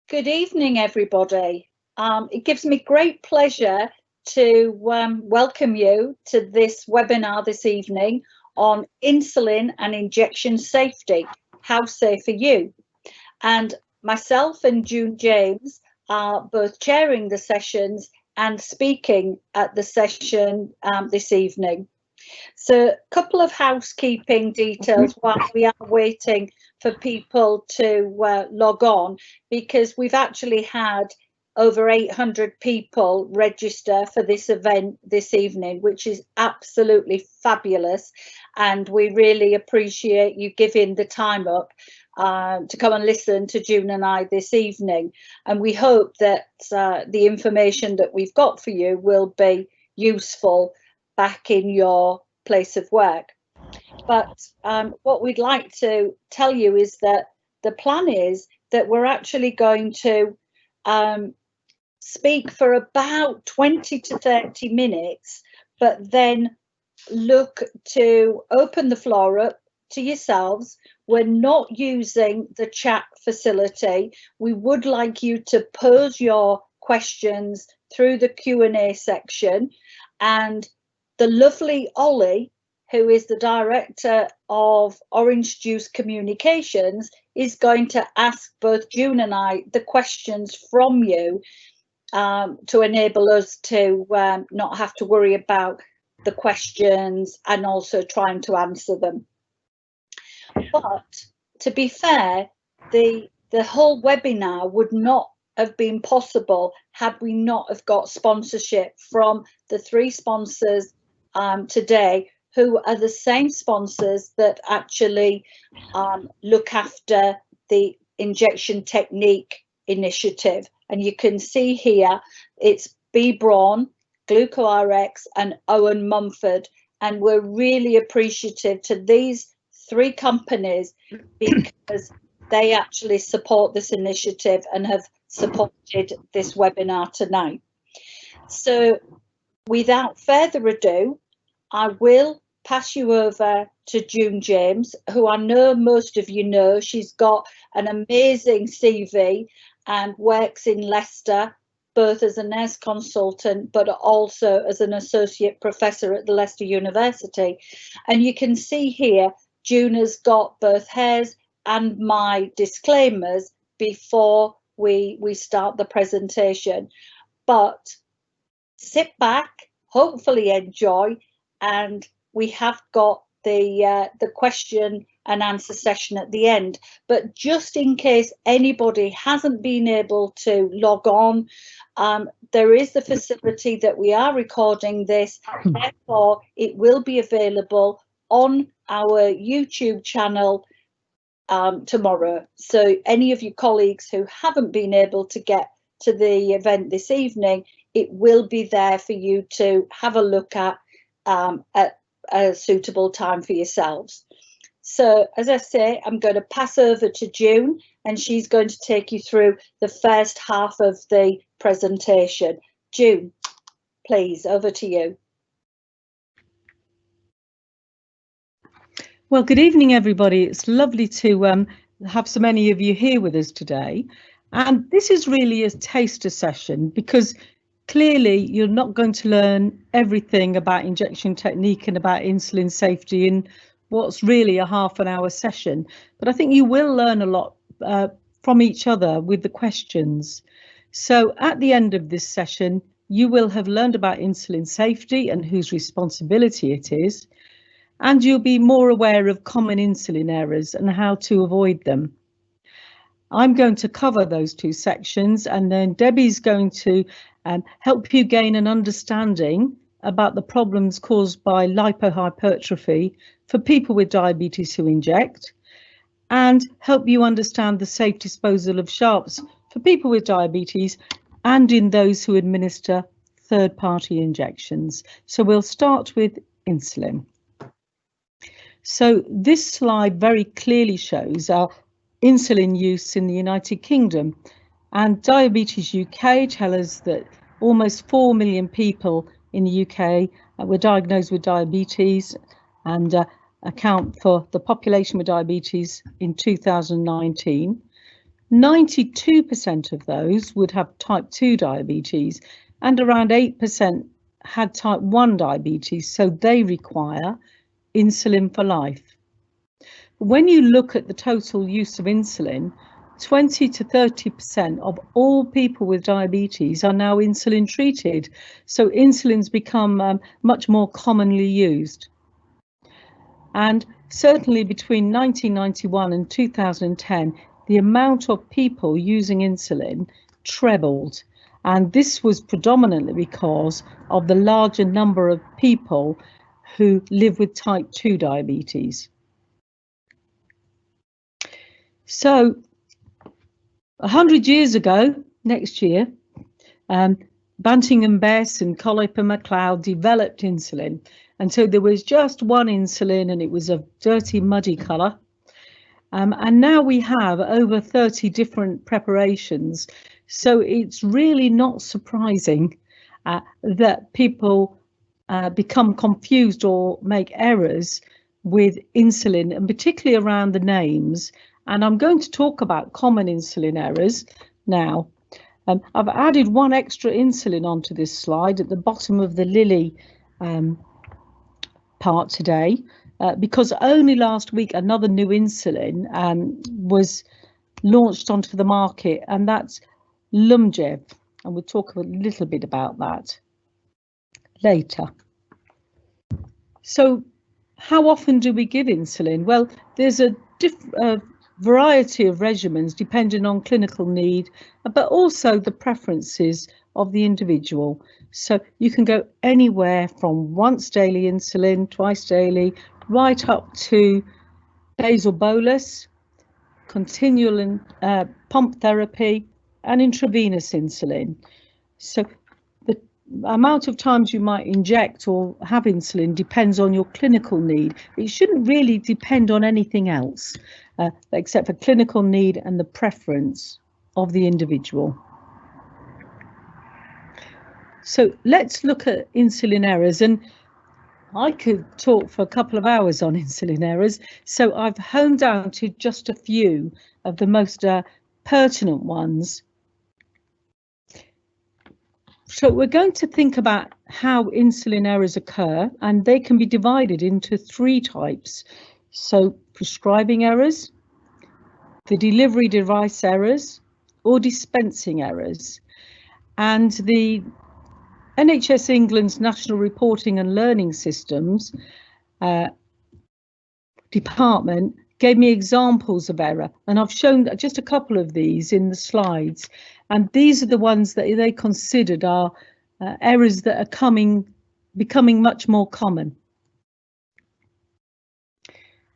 Good evening, everybody. It gives me great pleasure to welcome you to this webinar this evening on insulin and injection safety. How safe are you? And myself and June James are both chairing the sessions and speaking at the session this evening. So a couple of housekeeping details while we are waiting for people to log on, because we've actually had over 800 people register for this event this evening, which is absolutely fabulous. And we really appreciate you giving the time up to come and listen to June and I this evening. And we hope that the information that we've got for you will be useful back in your place of work. But what we'd like to tell you is that the plan is that we're actually going to speak for about 20 to 30 minutes, but then look to open the floor up to yourselves. We're not using the chat facility. We would like you to pose your questions through the Q&A section, and the lovely Ollie, who is the director of Orange Juice Communications, is going to ask both June and I the questions from you to enable us to not have to worry about the questions and also trying to answer them. But to be fair, the whole webinar would not have been possible had we not have got sponsorship from the three sponsors today, who are the same sponsors that actually look after the injection technique initiative. And you can see here it's Braun, GlucoRX and Owen Mumford. And we're really appreciative to these three companies because they actually support this initiative and have supported this webinar tonight. So without further ado, I will pass you over to June James, who I know most of you know. She's got an amazing CV and works in Leicester, both as a nurse consultant, but also as an associate professor at the Leicester University. And you can see here, June has got both hers and my disclaimers before we start the presentation. But sit back, hopefully enjoy, and we have got the question and answer session at the end. But just in case anybody hasn't been able to log on, there is the facility that we are recording this, therefore it will be available on our YouTube channel tomorrow. So any of your colleagues who haven't been able to get to the event this evening, it will be there for you to have a look at a suitable time for yourselves. So as I say, I'm going to pass over to June, and she's going to take you through the first half of the presentation. June, please, over to you. Well, good evening, everybody. It's lovely to have so many of you here with us today. And this is really a taster session because clearly you're not going to learn everything about injection technique and about insulin safety in what's really a half-an-hour session. But I think you will learn a lot from each other with the questions. So at the end of this session, you will have learned about insulin safety and whose responsibility it is. And you'll be more aware of common insulin errors and how to avoid them. I'm going to cover those two sections, and then Debbie's going to help you gain an understanding about the problems caused by lipohypertrophy for people with diabetes who inject, and help you understand the safe disposal of sharps for people with diabetes and in those who administer third-party injections. So we'll start with insulin. So this slide very clearly shows our insulin use in the United Kingdom, and Diabetes UK tell us that almost 4 million people in the UK were diagnosed with diabetes and account for the population with diabetes in 2019. 92% of those would have type 2 diabetes, and around 8% had type 1 diabetes, so they require insulin for life. When you look at the total use of insulin, 20 to 30% of all people with diabetes are now insulin treated, so insulin's become much more commonly used. And certainly between 1991 and 2010, the amount of people using insulin trebled, and this was predominantly because of the larger number of people who live with type 2 diabetes. So 100 years ago, next year, Banting and Bess and Colliper MacLeod developed insulin. And so there was just one insulin, and it was a dirty, muddy colour. And now we have over 30 different preparations. So it's really not surprising that people become confused or make errors with insulin, and particularly around the names. And I'm going to talk about common insulin errors now. I've added one extra insulin onto this slide at the bottom of the Lilly part today, because only last week another new insulin was launched onto the market, and that's Lumjev, and we'll talk a little bit about that later. So how often do we give insulin? Well, there's a variety of regimens depending on clinical need, but also the preferences of the individual. So you can go anywhere from once daily insulin, twice daily, right up to basal bolus, continual pump therapy, and intravenous insulin. So the amount of times you might inject or have insulin depends on your clinical need. It shouldn't really depend on anything else, except for clinical need and the preference of the individual. So let's look at insulin errors, and I could talk for a couple of hours on insulin errors, so I've honed down to just a few of the most pertinent ones. So we're going to think about how insulin errors occur, and they can be divided into three types. So prescribing errors, the delivery device errors, or dispensing errors. And the NHS England's National Reporting and Learning Systems department gave me examples of error, and I've shown just a couple of these in the slides, and these are the ones that they considered are errors that are becoming much more common.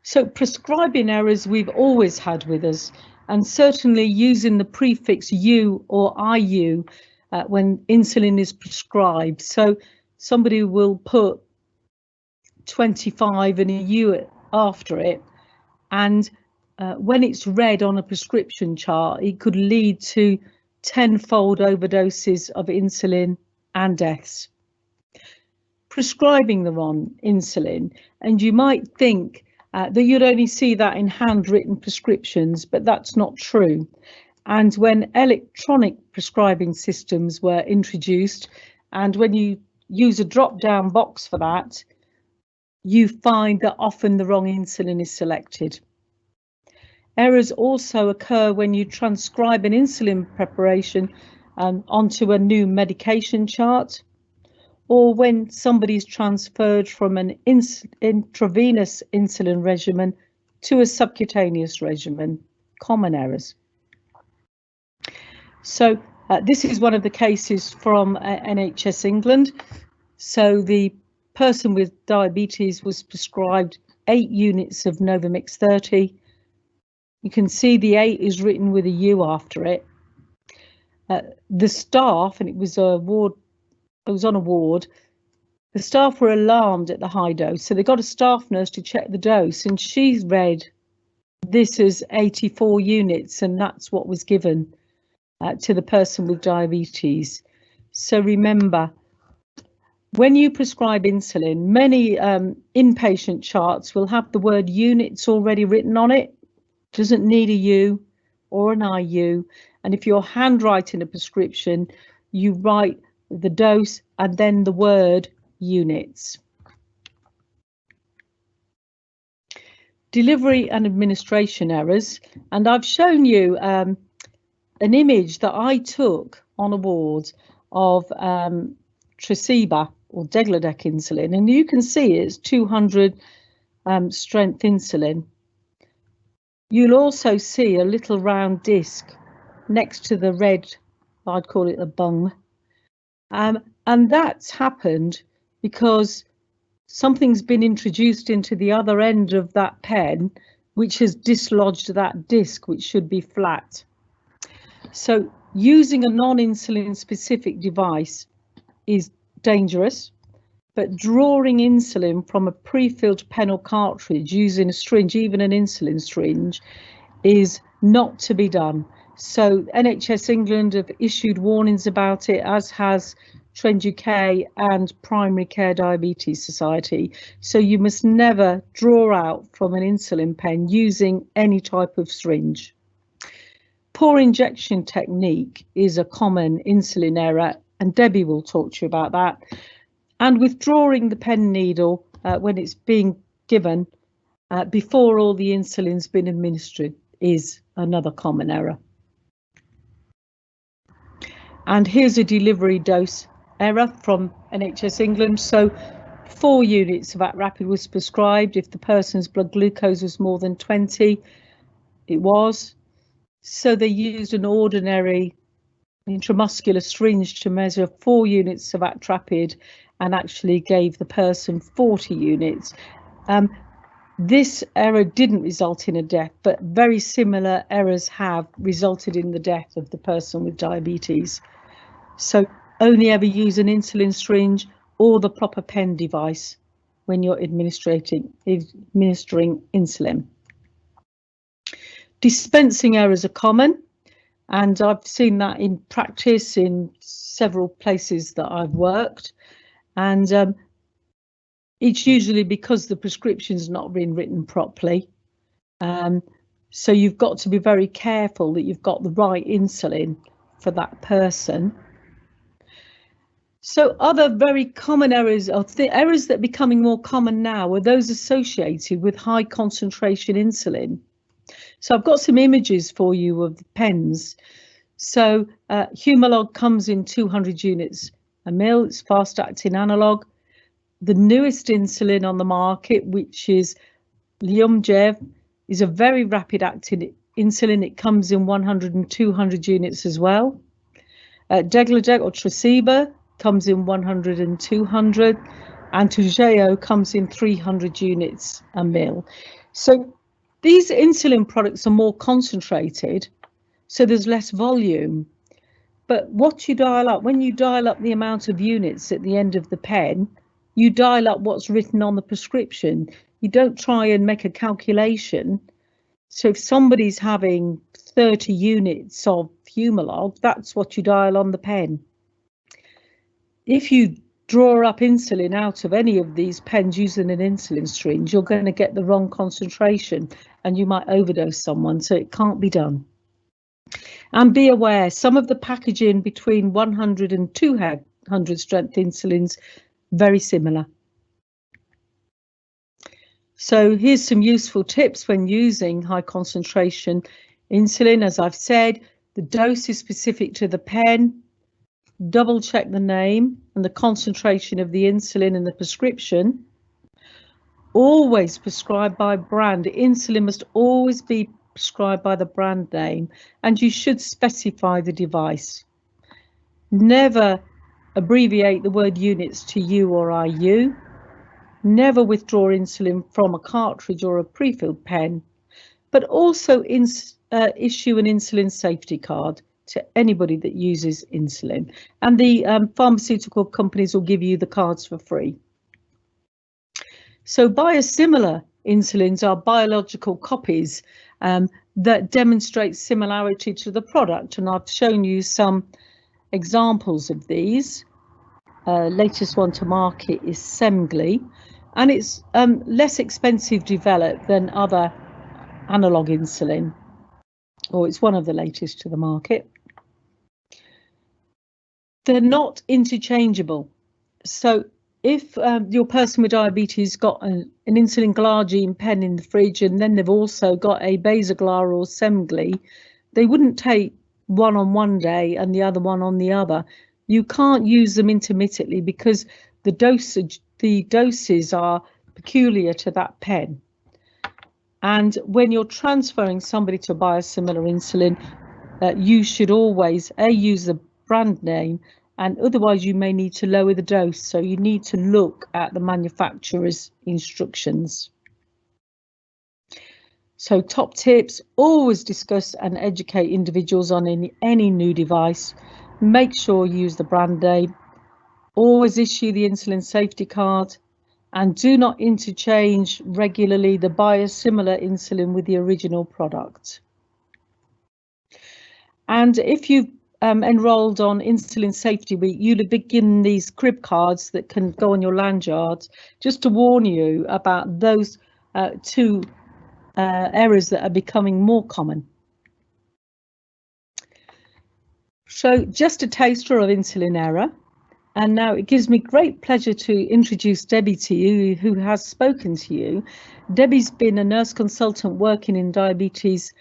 So prescribing errors we've always had with us, and certainly using the prefix U or IU when insulin is prescribed. So somebody will put 25 and a U after it, and when it's read on a prescription chart, it could lead to 10-fold overdoses of insulin and deaths. Prescribing the wrong insulin, and you might think that you'd only see that in handwritten prescriptions, but that's not true. And when electronic prescribing systems were introduced, and when you use a drop-down box for that, you find that often the wrong insulin is selected. Errors also occur when you transcribe an insulin preparation onto a new medication chart, or when somebody's transferred from an intravenous insulin regimen to a subcutaneous regimen. Common errors. So this is one of the cases from NHS England. So the person with diabetes was prescribed 8 units of Novamix 30. You can see the 8 is written with a U after it. The staff, and it was a ward, it was on a ward, the staff were alarmed at the high dose, so they got a staff nurse to check the dose, and she read this as 84 units, and that's what was given to the person with diabetes. So remember, when you prescribe insulin, many inpatient charts will have the word units already written on it. Doesn't need a U. or an IU, and if you're handwriting a prescription, you write the dose and then the word units. Delivery and administration errors, and I've shown you an image that I took on a ward of Tresiba or Degludec insulin, and you can see it's 200 strength insulin. You'll also see a little round disc next to the red, I'd call it the bung, and that's happened because something's been introduced into the other end of that pen, which has dislodged that disc, which should be flat. So using a non-insulin specific device is dangerous, but drawing insulin from a pre-filled pen or cartridge using a syringe, even an insulin syringe, is not to be done. So NHS England have issued warnings about it, as has Trend UK and Primary Care Diabetes Society. So you must never draw out from an insulin pen using any type of syringe. Poor injection technique is a common insulin error, and Debbie will talk to you about that. And withdrawing the pen needle when it's being given before all the insulin's been administered is another common error. And here's a delivery dose error from NHS England. So 4 units of Atrapid was prescribed if the person's blood glucose was more than 20. It was. So they used an ordinary intramuscular syringe to measure 4 units of Atrapid and actually gave the person 40 units. This error didn't result in a death, but very similar errors have resulted in the death of the person with diabetes. So only ever use an insulin syringe or the proper pen device when you're administering insulin. Dispensing errors are common, and I've seen that in practice in several places that I've worked. And it's usually because the prescription's not been written properly. So you've got to be very careful that you've got the right insulin for that person. So other very common errors, or the errors that are becoming more common now, are those associated with high concentration insulin. So I've got some images for you of the pens. So Humalog comes in 200 units a mil. It's fast-acting analog. The newest insulin on the market, which is Lyumjev, is a very rapid-acting insulin. It comes in 100 and 200 units as well. Degludec or Tresiba comes in 100 and 200, and Toujeo comes in 300 units a mil. So these insulin products are more concentrated, so there's less volume. But what you dial up, when you dial up the amount of units at the end of the pen, you dial up what's written on the prescription. You don't try and make a calculation. So if somebody's having 30 units of Humalog, that's what you dial on the pen. If you draw up insulin out of any of these pens using an insulin syringe, you're going to get the wrong concentration and you might overdose someone, so it can't be done. And be aware, some of the packaging between 100 and 200 strength insulins, very similar. So here's some useful tips when using high concentration insulin. As I've said, the dose is specific to the pen. Double check the name and the concentration of the insulin in the prescription. Always prescribed by brand. Insulin must always be prescribed by the brand name, and you should specify the device. Never abbreviate the word units to U or IU. Never withdraw insulin from a cartridge or a pre-filled pen, but also issue an insulin safety card to anybody that uses insulin, and the pharmaceutical companies will give you the cards for free. So biosimilar insulins are biological copies that demonstrate similarity to the product, and I've shown you some examples of these. Latest one to market is Semglee, and it's less expensive developed than other analog insulin. or it's one of the latest to the market. They're not interchangeable. So if your person with diabetes got an insulin glargine pen in the fridge and then they've also got a Basaglar or Semglee, they wouldn't take one on one day and the other one on the other. You can't use them intermittently because the doses are peculiar to that pen. And when you're transferring somebody to biosimilar insulin, you should always use the brand name, and otherwise you may need to lower the dose. So you need to look at the manufacturer's instructions. So top tips: always discuss and educate individuals on any new device. Make sure you use the brand name. Always issue the insulin safety card, and do not interchange regularly the biosimilar insulin with the original product. And if you've enrolled on Insulin Safety Week, you'll be given these crib cards that can go on your lanyard, just to warn you about those two errors that are becoming more common. So just a taster of insulin error. And now it gives me great pleasure to introduce Debbie to you, who has spoken to you. Debbie's been a nurse consultant working in diabetes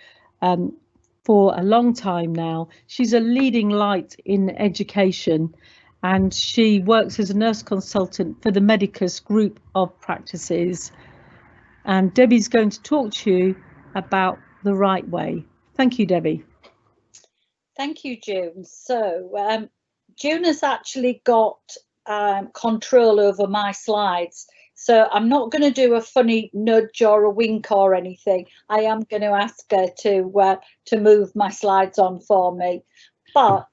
for a long time now. She's a leading light in education, and she works as a nurse consultant for the Medicus group of practices. And Debbie's going to talk to you about the right way. Thank you, Debbie. Thank you, June. So June has actually got control over my slides. So I'm not going to do a funny nudge or a wink or anything. I am going to ask her to move my slides on for me. But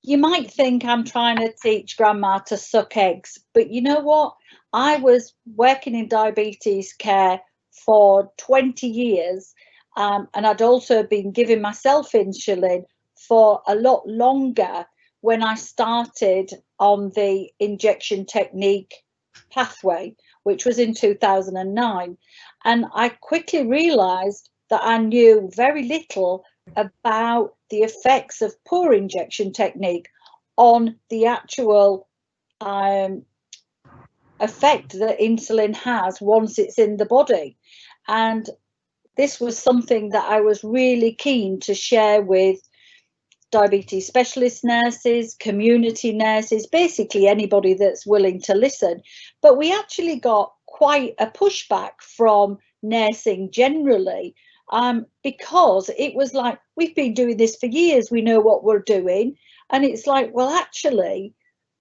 you might think I'm trying to teach grandma to suck eggs. But you know what? I was working in diabetes care for 20 years. And I'd also been giving myself insulin for a lot longer when I started on the injection technique pathway, which was in 2009. And I quickly realized that I knew very little about the effects of poor injection technique on the actual effect that insulin has once it's in the body. And this was something that I was really keen to share with diabetes specialist nurses, community nurses, basically anybody that's willing to listen. But we actually got quite a pushback from nursing generally, because it was like, we've been doing this for years, we know what we're doing. And it's like, well, actually,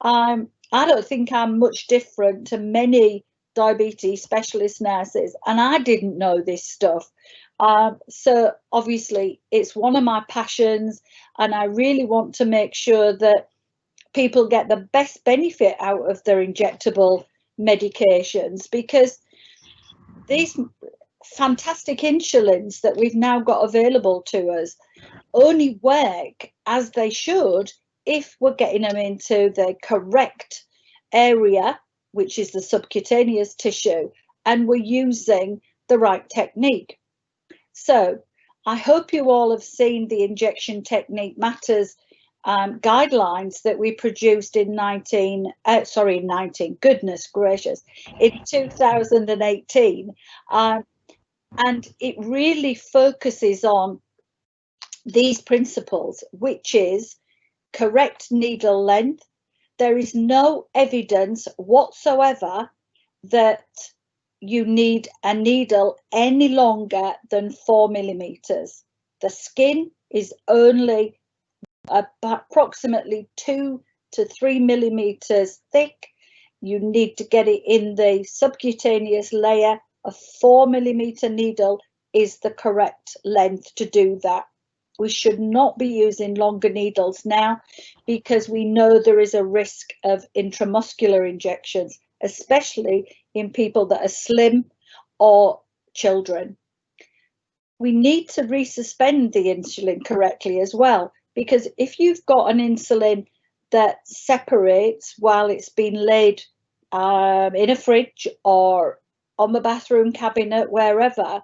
I don't think I'm much different to many diabetes specialist nurses, and I didn't know this stuff. So obviously it's one of my passions, and I really want to make sure that people get the best benefit out of their injectable medications, because these fantastic insulins that we've now got available to us only work as they should if we're getting them into the correct area, which is the subcutaneous tissue, and we're using the right technique. So I hope you all have seen the Injection Technique Matters guidelines that we produced in 2018. And it really focuses on these principles, which is correct needle length. There is no evidence whatsoever that you need a needle any longer than 4 millimeters. The skin is only approximately 2 to 3 millimeters thick. You need to get it in the subcutaneous layer. A 4 millimeter needle is the correct length to do that. We should not be using longer needles now, because we know there is a risk of intramuscular injections, especially in people that are slim or children. We need to resuspend the insulin correctly as well, because if you've got an insulin that separates while it's been laid in a fridge or on the bathroom cabinet, wherever,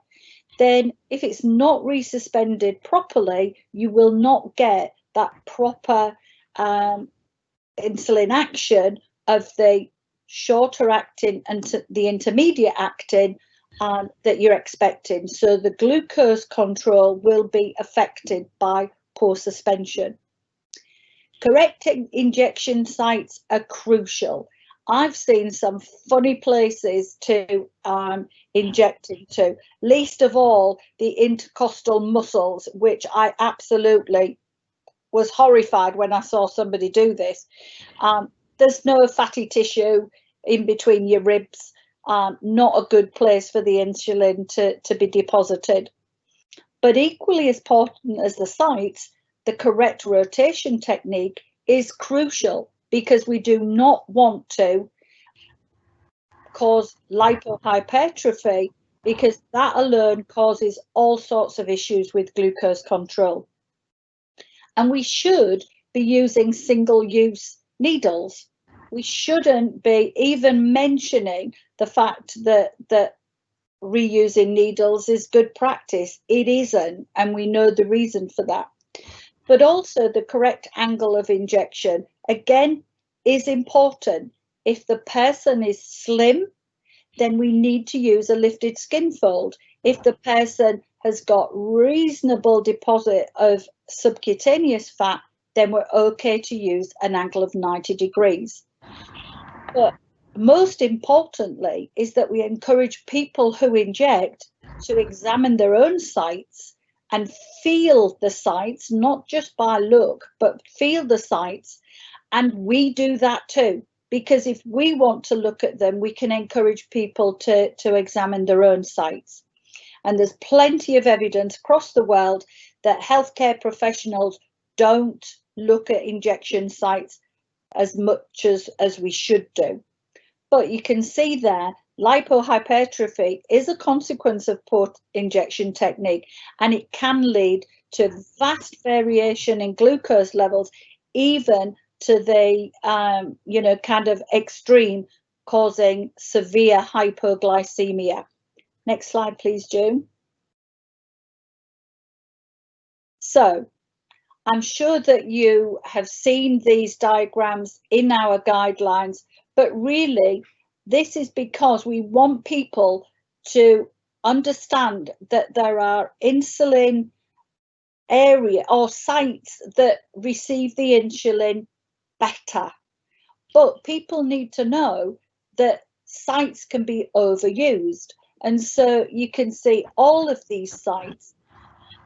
then if it's not resuspended properly, you will not get that proper insulin action of the shorter acting and the intermediate acting that you're expecting. So the glucose control will be affected by poor suspension. Correcting injection sites are crucial. I've seen some funny places to inject into, least of all the intercostal muscles, which I absolutely was horrified when I saw somebody do this. There's no fatty tissue in between your ribs, not a good place for the insulin to be deposited. But equally as important as the sites, the correct rotation technique is crucial, because we do not want to cause lipohypertrophy, because that alone causes all sorts of issues with glucose control. And we should be using single-use needles. We shouldn't be even mentioning the fact that reusing needles is good practice. It isn't, and we know the reason for that. But also the correct angle of injection, again, is important. If the person is slim, then we need to use a lifted skin fold. If the person has got reasonable deposit of subcutaneous fat, then we're okay to use an angle of 90 degrees. But most importantly is that we encourage people who inject to examine their own sites and feel the sites, not just by look, but feel the sites. And we do that too, because if we want to look at them, we can encourage people to examine their own sites. And there's plenty of evidence across the world that healthcare professionals don't look at injection sites as much as we should do. But you can see there, lipohypertrophy is a consequence of poor injection technique, and it can lead to vast variation in glucose levels, even to the kind of extreme, causing severe hypoglycemia. Next slide, please, June. So I'm sure that you have seen these diagrams in our guidelines, but really this is because we want people to understand that there are insulin area or sites that receive the insulin better. But people need to know that sites can be overused. And so you can see all of these sites.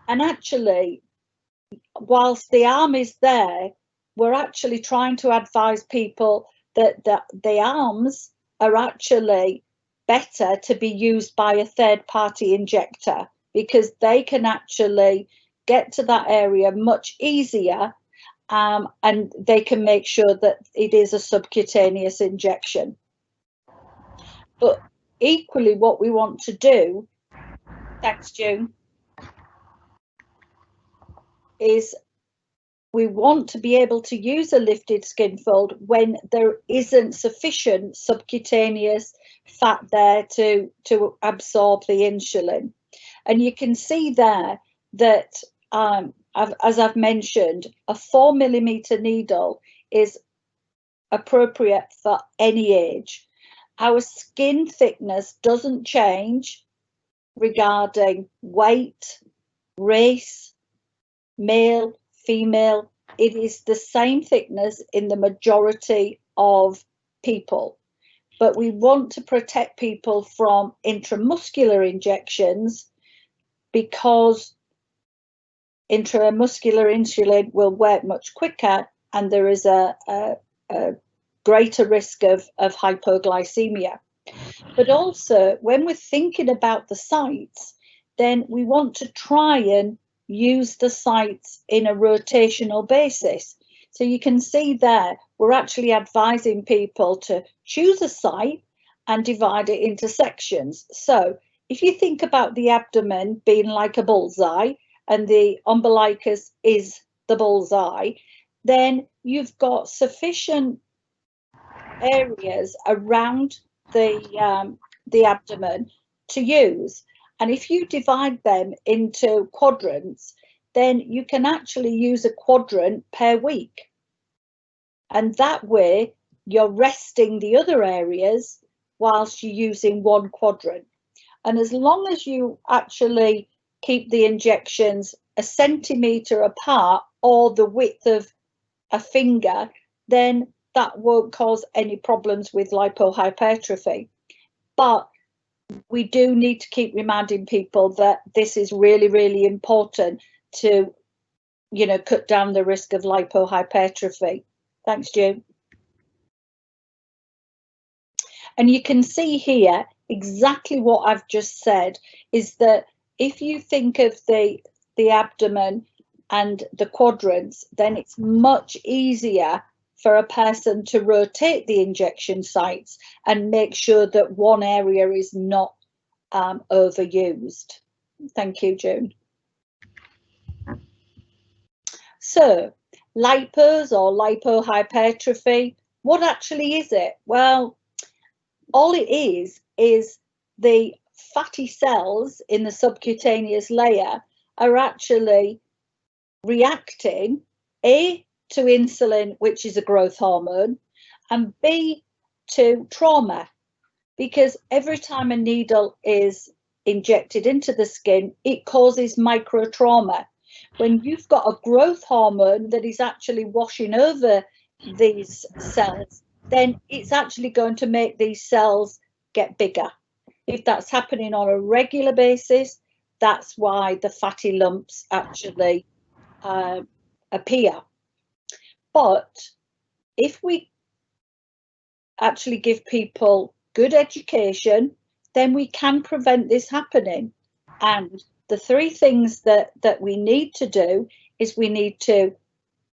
And actually, whilst the arm is there, we're actually trying to advise people that the arms are actually better to be used by a third-party injector, because they can actually get to that area much easier, and they can make sure that it is a subcutaneous injection. But equally, what we want to do, thanks June, is we want to be able to use a lifted skin fold when there isn't sufficient subcutaneous fat there to absorb the insulin. And you can see there that, as I've mentioned, a 4mm needle is appropriate for any age. Our skin thickness doesn't change regarding weight, race, male, female. It is the same thickness in the majority of people, but we want to protect people from intramuscular injections, because intramuscular insulin will work much quicker, and there is a greater risk of hypoglycemia. But also, when we're thinking about the sites, then we want to try and use the sites in a rotational basis. So you can see there, we're actually advising people to choose a site and divide it into sections. So if you think about the abdomen being like a bullseye and the umbilicus is the bullseye, then you've got sufficient areas around the abdomen to use. And if you divide them into quadrants, then you can actually use a quadrant per week. And that way you're resting the other areas whilst you're using one quadrant. And as long as you actually keep the injections a centimetre apart or the width of a finger, then that won't cause any problems with lipohypertrophy. But we do need to keep reminding people that this is really, really important to, you know, cut down the risk of lipohypertrophy. Thanks, June. And you can see here exactly what I've just said, is that if you think of the abdomen and the quadrants, then it's much easier for a person to rotate the injection sites and make sure that one area is not overused. Thank you, June. So, lipos or lipohypertrophy, what actually is it? Well, all it is the fatty cells in the subcutaneous layer are actually reacting, A, to insulin, which is a growth hormone, and B, to trauma, because every time a needle is injected into the skin, it causes micro trauma. When you've got a growth hormone that is actually washing over these cells, then it's actually going to make these cells get bigger. If that's happening on a regular basis, that's why the fatty lumps actually appear. But if we actually give people good education, then we can prevent this happening. And the three things that we need to do is we need to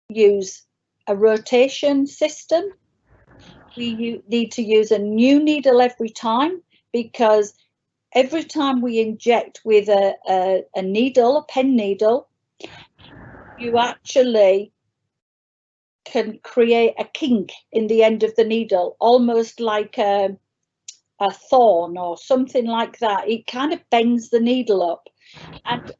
use a rotation system. We need to use a new needle every time, because every time we inject with a needle, a pen needle, you actually can create a kink in the end of the needle, almost like a thorn or something like that. It kind of bends the needle up, and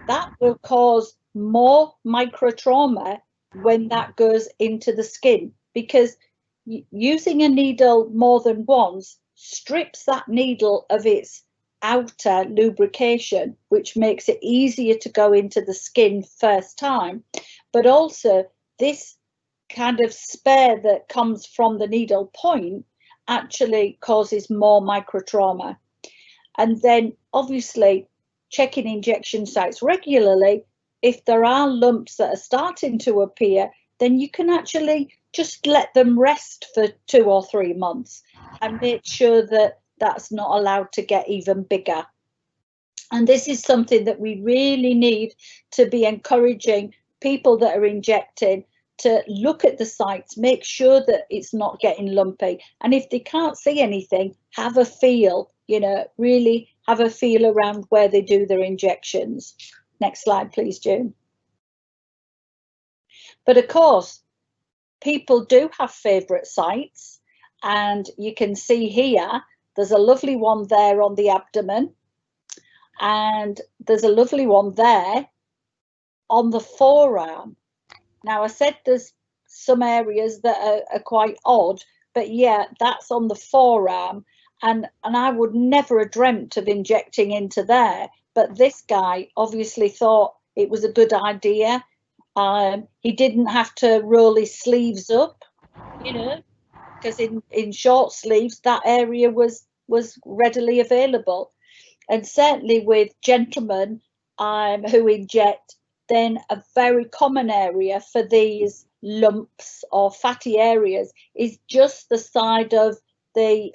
that will cause more micro trauma when that goes into the skin, because using a needle more than once strips that needle of its outer lubrication, which makes it easier to go into the skin first time. But also this kind of spare that comes from the needle point actually causes more micro trauma. And then obviously checking injection sites regularly. If there are lumps that are starting to appear, then you can actually just let them rest for 2 or 3 months and make sure that that's not allowed to get even bigger. And this is something that we really need to be encouraging people that are injecting to look at the sites, make sure that it's not getting lumpy. And if they can't see anything, have a feel, you know, really have a feel around where they do their injections. Next slide, please, June. But of course, people do have favourite sites, and you can see here, there's a lovely one there on the abdomen, and there's a lovely one there on the forearm. Now, I said there's some areas that are quite odd, but yeah, that's on the forearm, and I would never have dreamt of injecting into there, but this guy obviously thought it was a good idea. He didn't have to roll his sleeves up, you know, because in short sleeves that area was readily available. And certainly with gentlemen who inject, then a very common area for these lumps or fatty areas is just the side of the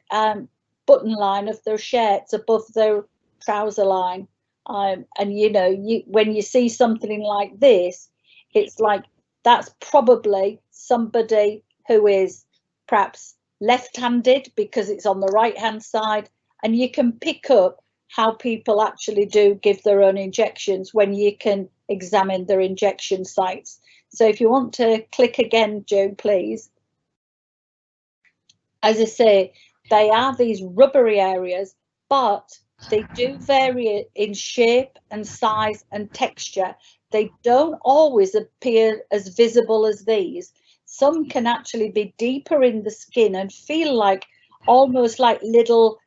button line of their shirts above their trouser line. And you know, when you see something like this, it's like that's probably somebody who is perhaps left-handed because it's on the right-hand side, and you can pick up how people actually do give their own injections when you can examine their injection sites. So if you want to click again, Joe, please. As I say, they are these rubbery areas, but They do vary in shape and size and texture. They don't always appear as visible as these. Some can actually be deeper in the skin and feel like almost like little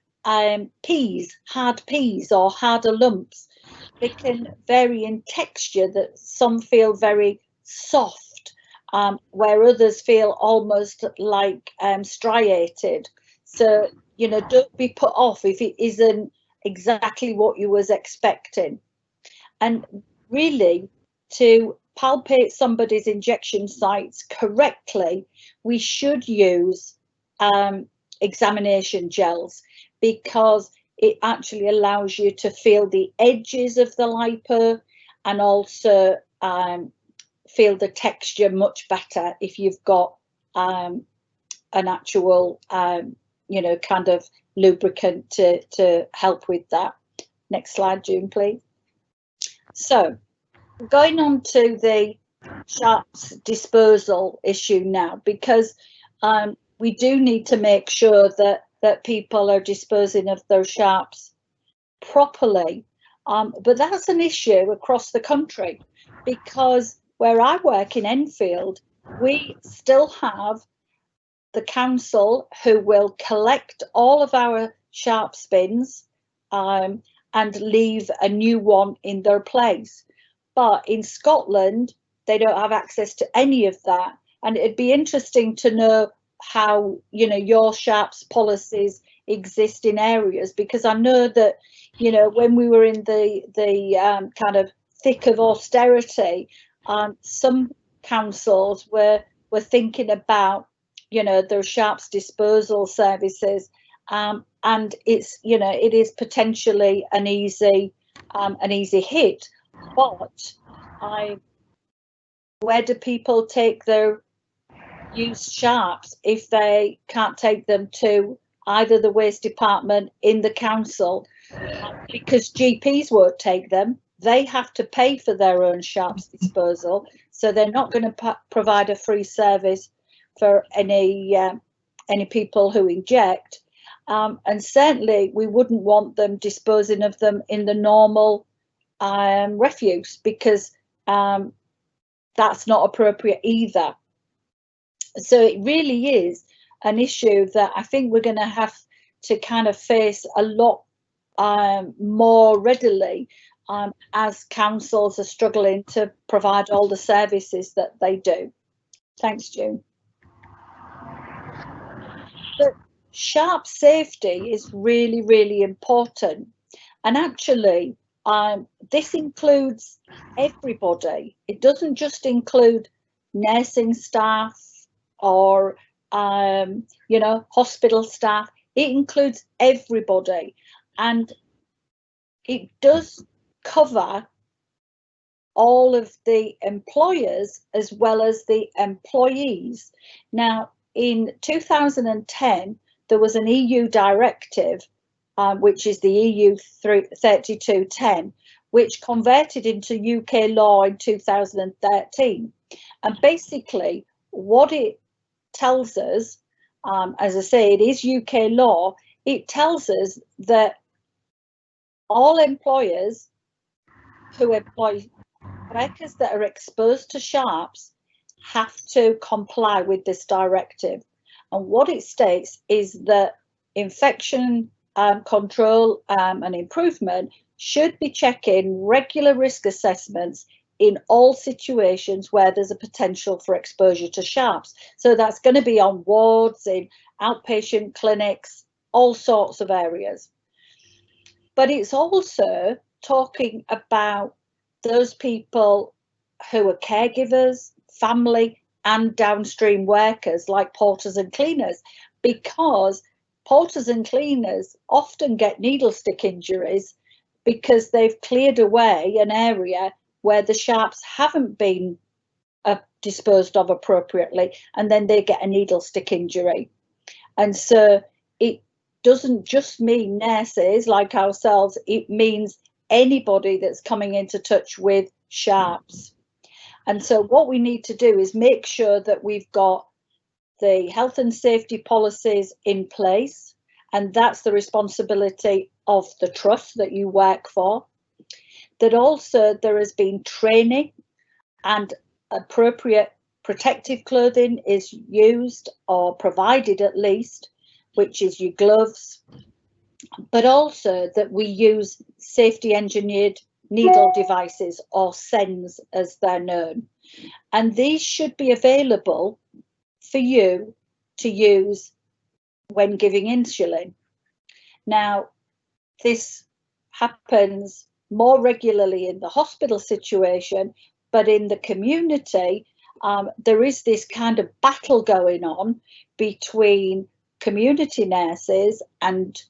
peas, hard peas or harder lumps. They can vary in texture, that some feel very soft, where others feel almost like striated. So, you know, don't be put off if it isn't exactly what you was expecting. And really, to palpate somebody's injection sites correctly, we should use examination gels, because it actually allows you to feel the edges of the lipo and also feel the texture much better if you've got an actual you know, kind of lubricant to help with that. Next slide, June, please. So going on to the sharps disposal issue now, because we do need to make sure that people are disposing of their sharps properly. But that's an issue across the country, because where I work in Enfield, we still have the council who will collect all of our sharps bins and leave a new one in their place. But in Scotland, they don't have access to any of that. And it'd be interesting to know how, you know, your sharps policies exist in areas, because I know that, you know, when we were in the kind of thick of austerity, some councils were thinking about, you know, their sharps disposal services, and it's, you know, it is potentially an easy hit. But where do people take their used sharps if they can't take them to either the waste department in the council, because GPs won't take them? They have to pay for their own sharps disposal, so they're not going to provide a free service for any people who inject, and certainly we wouldn't want them disposing of them in the normal refuse, because that's not appropriate either. So it really is an issue that I think we're going to have to kind of face a lot more readily as councils are struggling to provide all the services that they do. Thanks, June. But sharp safety is really, really important. And actually, this includes everybody. It doesn't just include nursing staff or, you know, hospital staff. It includes everybody. And it does cover all of the employers as well as the employees. Now, in 2010, there was an EU directive, which is the EU 3210, which converted into UK law in 2013. And basically, what it tells us, as I say, it is UK law. It tells us that all employers who employ workers that are exposed to sharps have to comply with this directive. And what it states is that infection control and improvement should be checking regular risk assessments in all situations where there's a potential for exposure to sharps. So that's going to be on wards, in outpatient clinics, all sorts of areas. But it's also talking about those people who are caregivers, family, and downstream workers like porters and cleaners, because porters and cleaners often get needle stick injuries because they've cleared away an area where the sharps haven't been disposed of appropriately, and then they get a needle stick injury. And so it doesn't just mean nurses like ourselves, it means anybody that's coming into touch with sharps. And so what we need to do is make sure that we've got the health and safety policies in place, and that's the responsibility of the trust that you work for, that also there has been training and appropriate protective clothing is used or provided at least, which is your gloves, but also that we use safety engineered needle devices, or SENs as they're known. And these should be available for you to use when giving insulin. Now, this happens more regularly in the hospital situation, but in the community, there is this kind of battle going on between community nurses and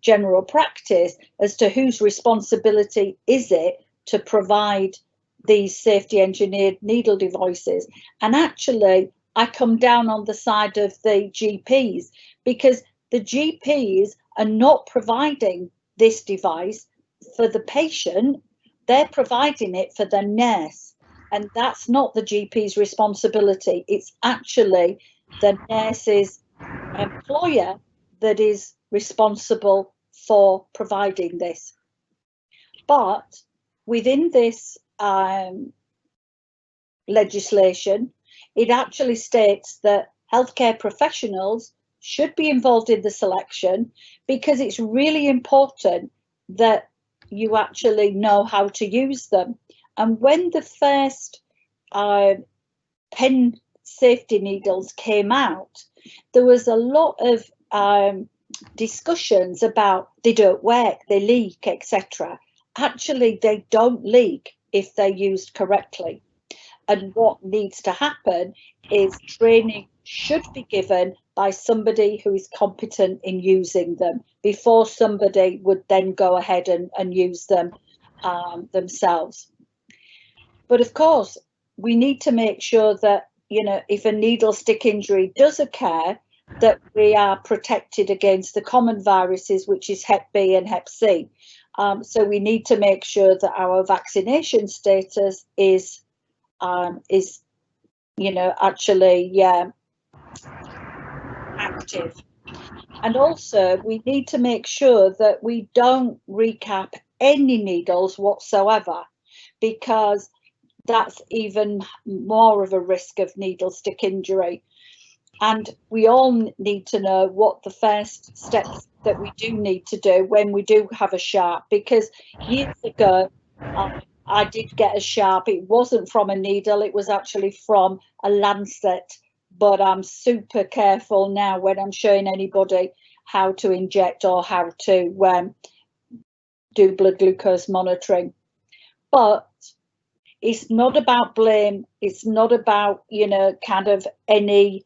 general practice as to whose responsibility is it to provide these safety engineered needle devices. And actually, I come down on the side of the GPs, because the GPs are not providing this device for the patient, they're providing it for the nurse. And that's not the GP's responsibility. It's actually the nurse's employer that is responsible for providing this. But within this legislation, it actually states that healthcare professionals should be involved in the selection, because it's really important that you actually know how to use them. And when the first pen safety needles came out, there was a lot of discussions about they don't work, they leak, etc. Actually, they don't leak if they're used correctly. And what needs to happen is training should be given by somebody who is competent in using them before somebody would then go ahead and use them themselves. But of course, we need to make sure that, you know, if a needle stick injury does occur, that we are protected against the common viruses, which is Hep B and Hep C. So we need to make sure that our vaccination status is you know, actually active. And also we need to make sure that we don't recap any needles whatsoever, because that's even more of a risk of needle stick injury. And we all need to know what the first steps that we do need to do when we do have a sharp, because years ago I did get a sharp. It wasn't from a needle, it was actually from a lancet. But I'm super careful now when I'm showing anybody how to inject or how to do blood glucose monitoring. But it's not about blame. It's not about, you know, kind of any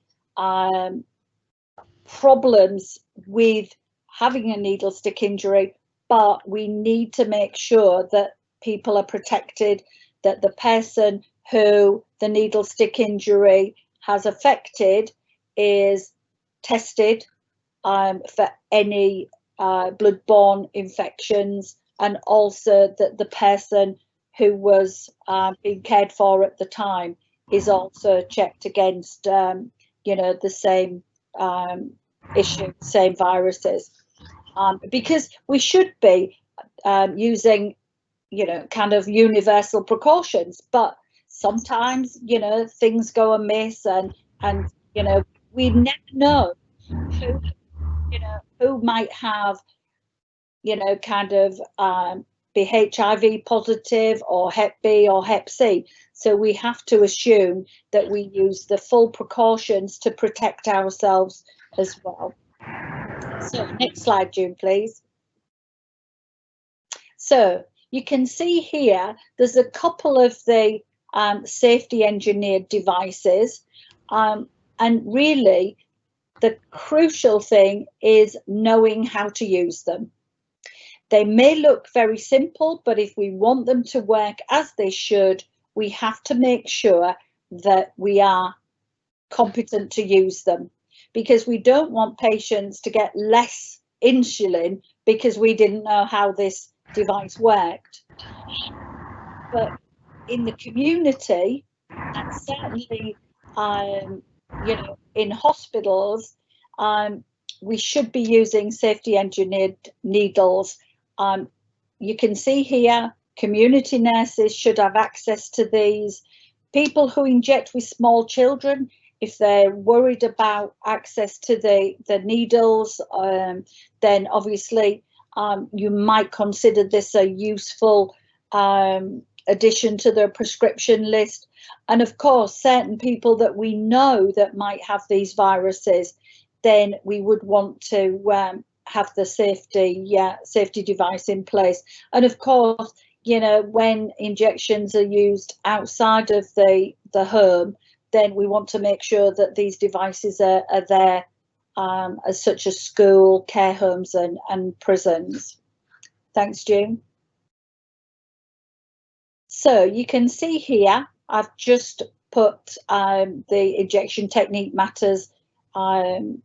problems with having a needle stick injury, but we need to make sure that people are protected, that the person who the needle stick injury has affected is tested for any blood-borne infections, and also that the person who was being cared for at the time is also checked against, you know, the same issue, same viruses, because we should be using, you know, kind of universal precautions, but sometimes, you know, things go amiss, and you know, we never know who, you know, who might have, you know, kind of be HIV positive or Hep B or Hep C. So we have to assume that we use the full precautions to protect ourselves as well. So next slide, June, please. So you can see here, there's a couple of the safety engineered devices, and really the crucial thing is knowing how to use them. They may look very simple, but if we want them to work as they should, we have to make sure that we are competent to use them, because we don't want patients to get less insulin because we didn't know how this device worked. But in the community, and certainly you know, in hospitals, we should be using safety engineered needles You can see here, community nurses should have access to these. People who inject with small children, if they're worried about access to the needles, then obviously you might consider this a useful addition to their prescription list. And of course, certain people that we know that might have these viruses, then we would want to have the safety device in place. And of course, you know, when injections are used outside of the home, then we want to make sure that these devices are there, as such as school, care homes and prisons. Thanks, June. So you can see here, I've just put the Injection Technique Matters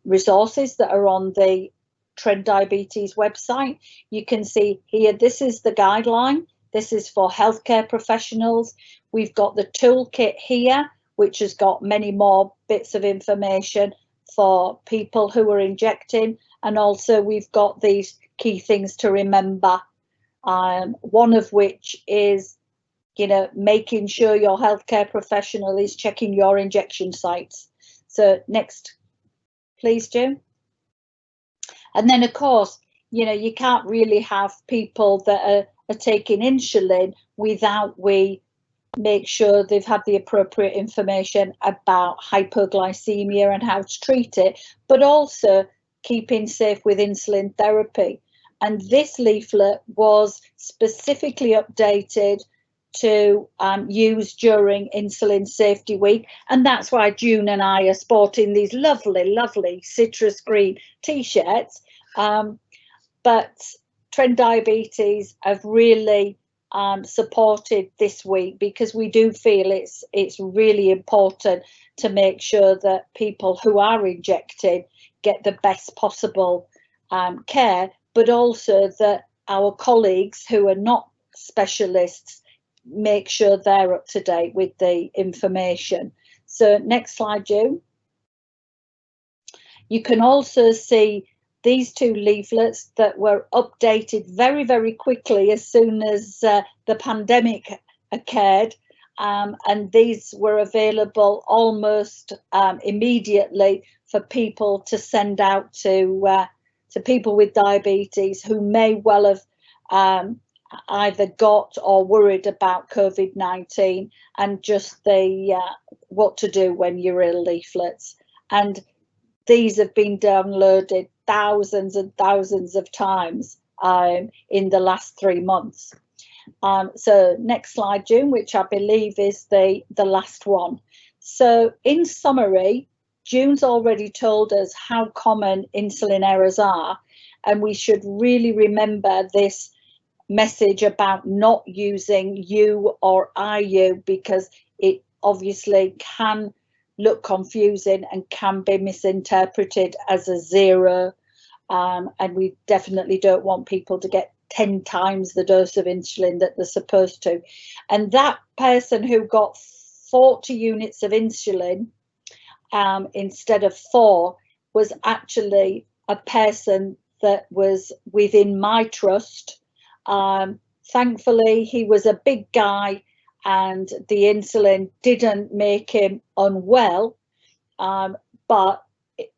resources that are on the Trend Diabetes website. You can see here, this is the guideline. This is for healthcare professionals. We've got the toolkit here, which has got many more bits of information for people who are injecting. And also we've got these key things to remember. One of which is, you know, making sure your healthcare professional is checking your injection sites. So next, please, Jim. And then, of course, you know, you can't really have people that are taking insulin without we make sure they've had the appropriate information about hypoglycemia and how to treat it, but also keeping safe with insulin therapy. And this leaflet was specifically updated to use during Insulin Safety Week, and that's why June and I are sporting these lovely citrus green t-shirts. But Trend Diabetes have really supported this week, because we do feel it's really important to make sure that people who are injecting get the best possible care, but also that our colleagues who are not specialists make sure they're up to date with the information. So next slide, June. You can also see these two leaflets that were updated very quickly as soon as the pandemic occurred, and these were available almost immediately for people to send out to people with diabetes who may well have either got or worried about COVID-19, and just the what to do when you're ill leaflets. And these have been downloaded thousands and thousands of times in the last 3 months. So next slide, June, which I believe is the last one. So in summary, June's already told us how common insulin errors are, and we should really remember this message about not using U or IU, because it obviously can look confusing and can be misinterpreted as a 0, and we definitely don't want people to get 10 times the dose of insulin that they're supposed to. And that person who got 40 units of insulin instead of 4 was actually a person that was within my trust. Thankfully, he was a big guy and the insulin didn't make him unwell, but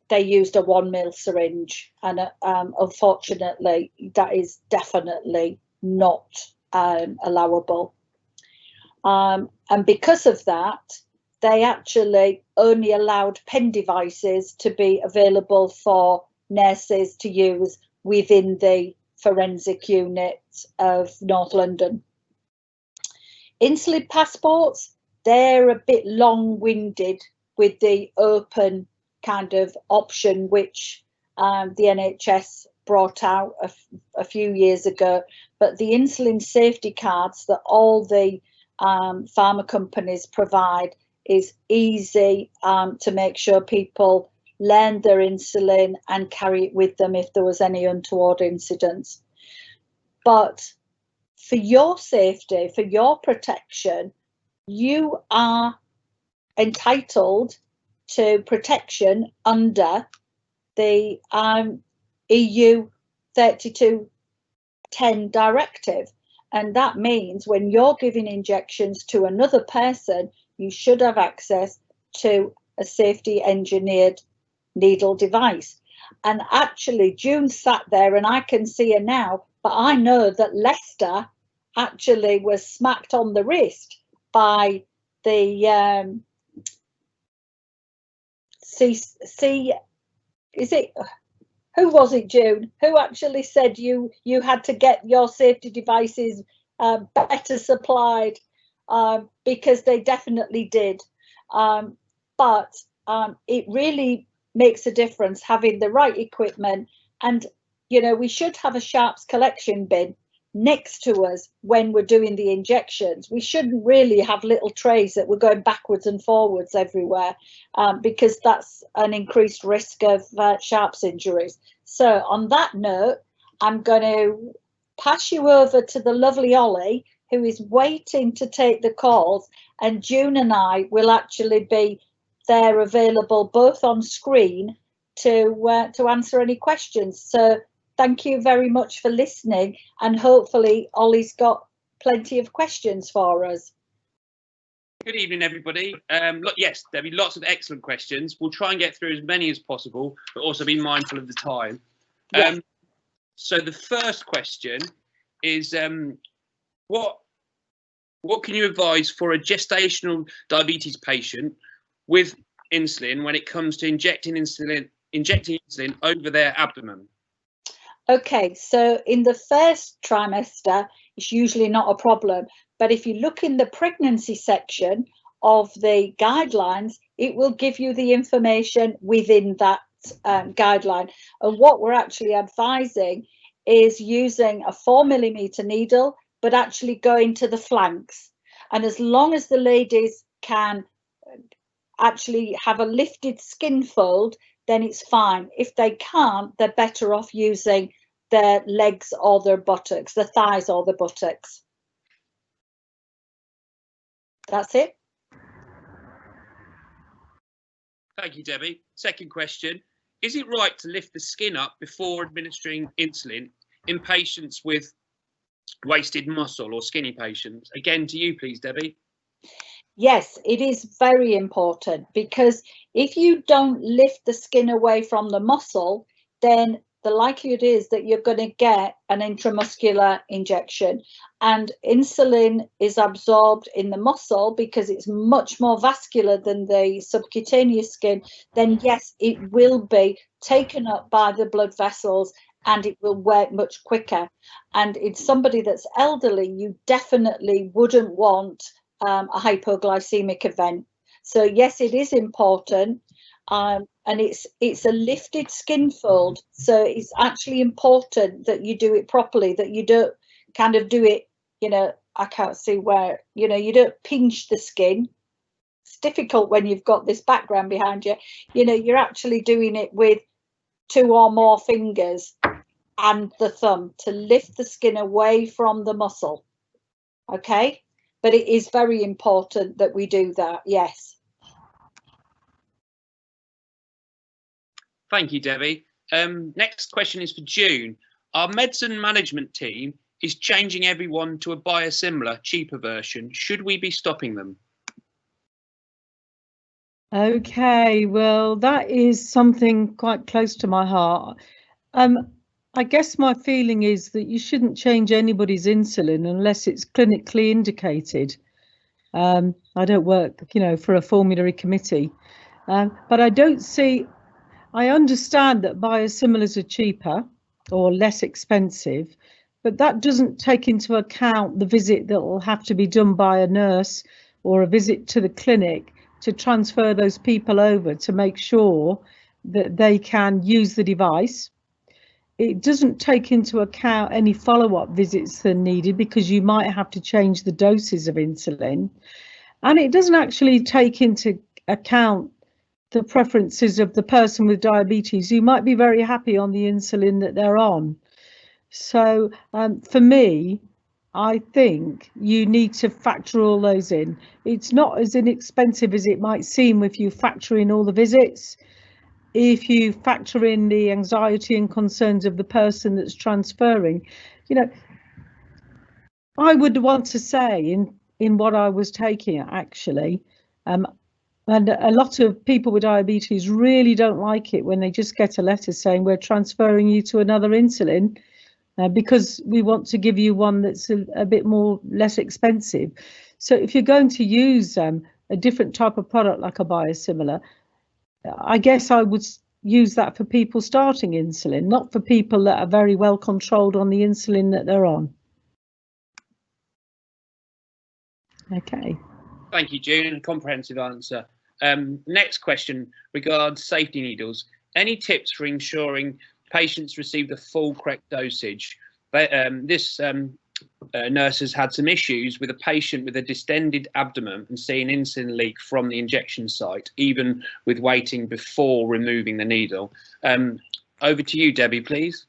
they used a 1 ml syringe, and unfortunately that is definitely not allowable. And because of that, they actually only allowed pen devices to be available for nurses to use within the forensic unit of North London. Insulin passports, they're a bit long-winded with the open kind of option which the NHS brought out a few years ago, but the insulin safety cards that all the pharma companies provide is easy to make sure people learn their insulin and carry it with them if there was any untoward incidents. But for your safety, for your protection, you are entitled to protection under the EU 32 10 directive. And that means when you're giving injections to another person, you should have access to a safety engineered needle device. And actually, June sat there and I can see her now, but I know that Lester actually was smacked on the wrist by the is it, who was it, June, who actually said you had to get your safety devices better supplied, because they definitely did, but it really makes a difference having the right equipment. And you know, we should have a sharps collection bin next to us when we're doing the injections. We shouldn't really have little trays that we're going backwards and forwards everywhere, because that's an increased risk of sharps injuries. So on that note, I'm going to pass you over to the lovely Ollie, who is waiting to take the calls, and June and I will actually be there available both on screen to answer any questions. So thank you very much for listening, and hopefully Ollie's got plenty of questions for us. Good evening, everybody. Look, yes, there'll be lots of excellent questions. We'll try and get through as many as possible, but also be mindful of the time. Yes. So the first question is, what can you advise for a gestational diabetes patient with insulin when it comes to injecting insulin over their abdomen? Okay, so in the first trimester, it's usually not a problem. But if you look in the pregnancy section of the guidelines, it will give you the information within that guideline. And what we're actually advising is using a 4mm needle, but actually going to the flanks. And as long as the ladies can actually have a lifted skin fold, then it's fine. If they can't, they're better off using their legs or their buttocks, the thighs or the buttocks. That's it. Thank you, Debbie. Second question, is it right to lift the skin up before administering insulin in patients with wasted muscle or skinny patients? Again, to you, please, Debbie. Yes, it is very important, because if you don't lift the skin away from the muscle, then the likelihood is that you're going to get an intramuscular injection, and insulin is absorbed in the muscle because it's much more vascular than the subcutaneous skin. Then yes, it will be taken up by the blood vessels and it will work much quicker. And in somebody that's elderly, you definitely wouldn't want a hypoglycemic event. So yes, it is important, and it's a lifted skin fold, so it's actually important that you do it properly, that you don't kind of do it, you know, I can't see where, you know, you don't pinch the skin. It's difficult when you've got this background behind you. You know, you're actually doing it with 2 or more fingers and the thumb to lift the skin away from the muscle. Okay, but it is very important that we do that. Yes. Thank you, Debbie. Next question is for June. Our medicine management team is changing everyone to a biosimilar, cheaper version. Should we be stopping them? Okay, well, that is something quite close to my heart. I guess my feeling is that you shouldn't change anybody's insulin unless it's clinically indicated. I don't work, you know, for a formulary committee, but I understand that biosimilars are cheaper or less expensive, but that doesn't take into account the visit that will have to be done by a nurse or a visit to the clinic to transfer those people over to make sure that they can use the device. It doesn't take into account any follow-up visits that are needed, because you might have to change the doses of insulin. And it doesn't actually take into account the preferences of the person with diabetes who might be very happy on the insulin that they're on. So for me, I think you need to factor all those in. It's not as inexpensive as it might seem if you factor in all the visits. If you factor in the anxiety and concerns of the person that's transferring, you know, I would want to say in what I was taking actually, and a lot of people with diabetes really don't like it when they just get a letter saying we're transferring you to another insulin because we want to give you one that's a bit more less expensive. So if you're going to use a different type of product like a biosimilar, I guess I would use that for people starting insulin, not for people that are very well controlled on the insulin that they're on. Okay. Thank you, June. Comprehensive answer. Next question regards safety needles. Any tips for ensuring patients receive the full correct dosage? This nurse has had some issues with a patient with a distended abdomen and seeing insulin leak from the injection site, even with waiting before removing the needle. Over to you, Debbie, please.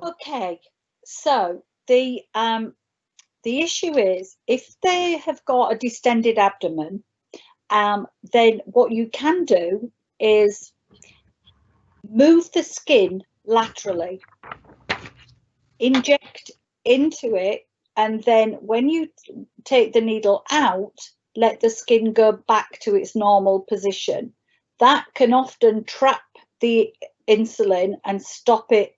Okay, so the issue is if they have got a distended abdomen, then what you can do is move the skin laterally, inject into it, and then when you take the needle out, let the skin go back to its normal position. That can often trap the insulin and stop it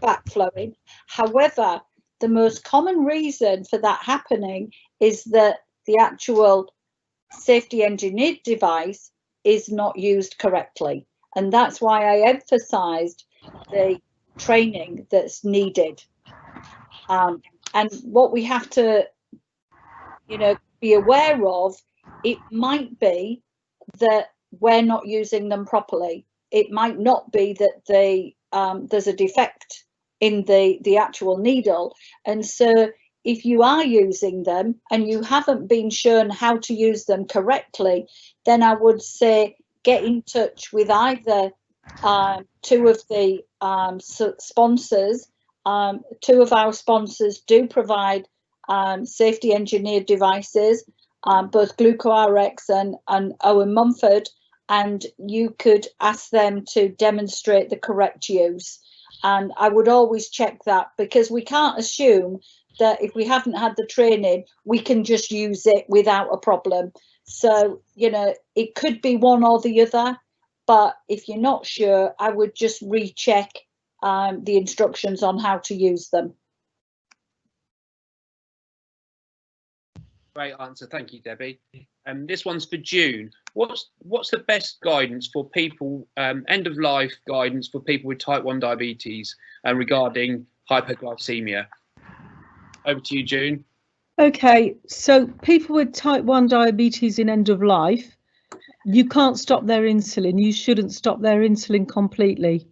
backflowing. However, the most common reason for that happening is that the actual safety engineered device is not used correctly. And that's why I emphasized the training that's needed. And what we have to, be aware of, it might be that we're not using them properly. It might not be that there's a defect in the actual needle. And so if you are using them and you haven't been shown how to use them correctly, then I would say get in touch with either two of the sponsors. Two of our sponsors do provide safety engineered devices, both GlucoRX and Owen Mumford, and you could ask them to demonstrate the correct use. And I would always check that, because we can't assume that if we haven't had the training, we can just use it without a problem. So, it could be one or the other, but if you're not sure, I would just recheck the instructions on how to use them. Great answer. Thank you, Debbie. This one's for June. What's the best guidance for people, end of life guidance for people with type 1 diabetes regarding hypoglycemia? Over to you, June. Okay, so people with type 1 diabetes in end of life, you can't stop their insulin. You shouldn't stop their insulin completely.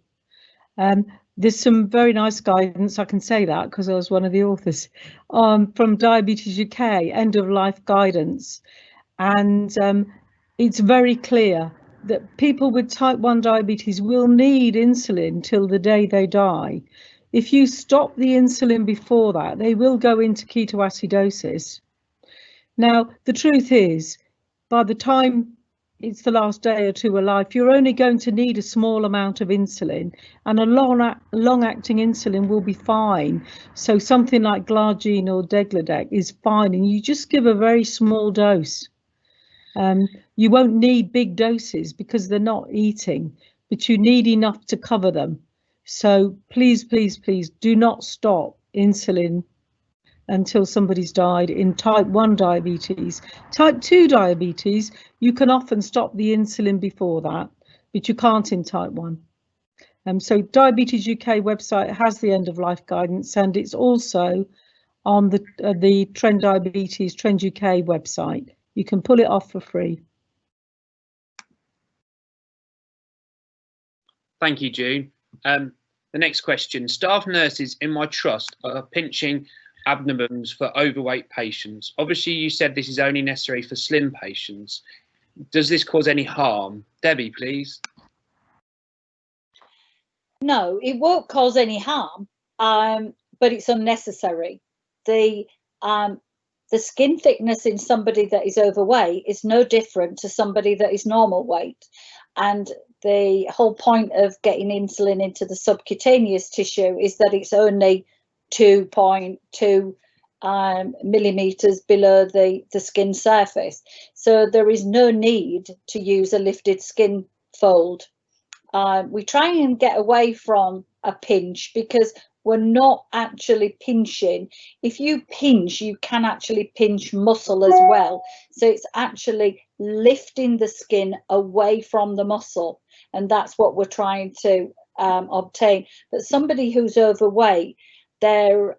There's some very nice guidance, I can say that because I was one of the authors, from Diabetes UK, end of life guidance. And it's very clear that people with type 1 diabetes will need insulin till the day they die. If you stop the insulin before that, they will go into ketoacidosis. Now, the truth is, by the time it's the last day or two of life, you're only going to need a small amount of insulin, and a long-acting insulin will be fine. So something like Glargine or Degludec is fine, and you just give a very small dose. You won't need big doses because they're not eating, but you need enough to cover them. So please, please, please do not stop insulin until somebody's died in type 1 diabetes. Type 2 diabetes, you can often stop the insulin before that, but you can't in type 1. So Diabetes UK website has the end of life guidance, and it's also on the Trend Diabetes Trend UK website. You can pull it off for free. Thank you, June. The next question: staff nurses in my trust are pinching abdomens for overweight patients. Obviously, you said this is only necessary for slim patients. Does this cause any harm? Debbie, please. No, it won't cause any harm, but it's unnecessary. The skin thickness in somebody that is overweight is no different to somebody that is normal weight. And the whole point of getting insulin into the subcutaneous tissue is that it's only 2.2 millimeters below the skin surface. So there is no need to use a lifted skin fold. We try and get away from a pinch because we're not actually pinching. If you pinch, you can actually pinch muscle as well. So it's actually lifting the skin away from the muscle. And that's what we're trying to obtain. But somebody who's overweight, their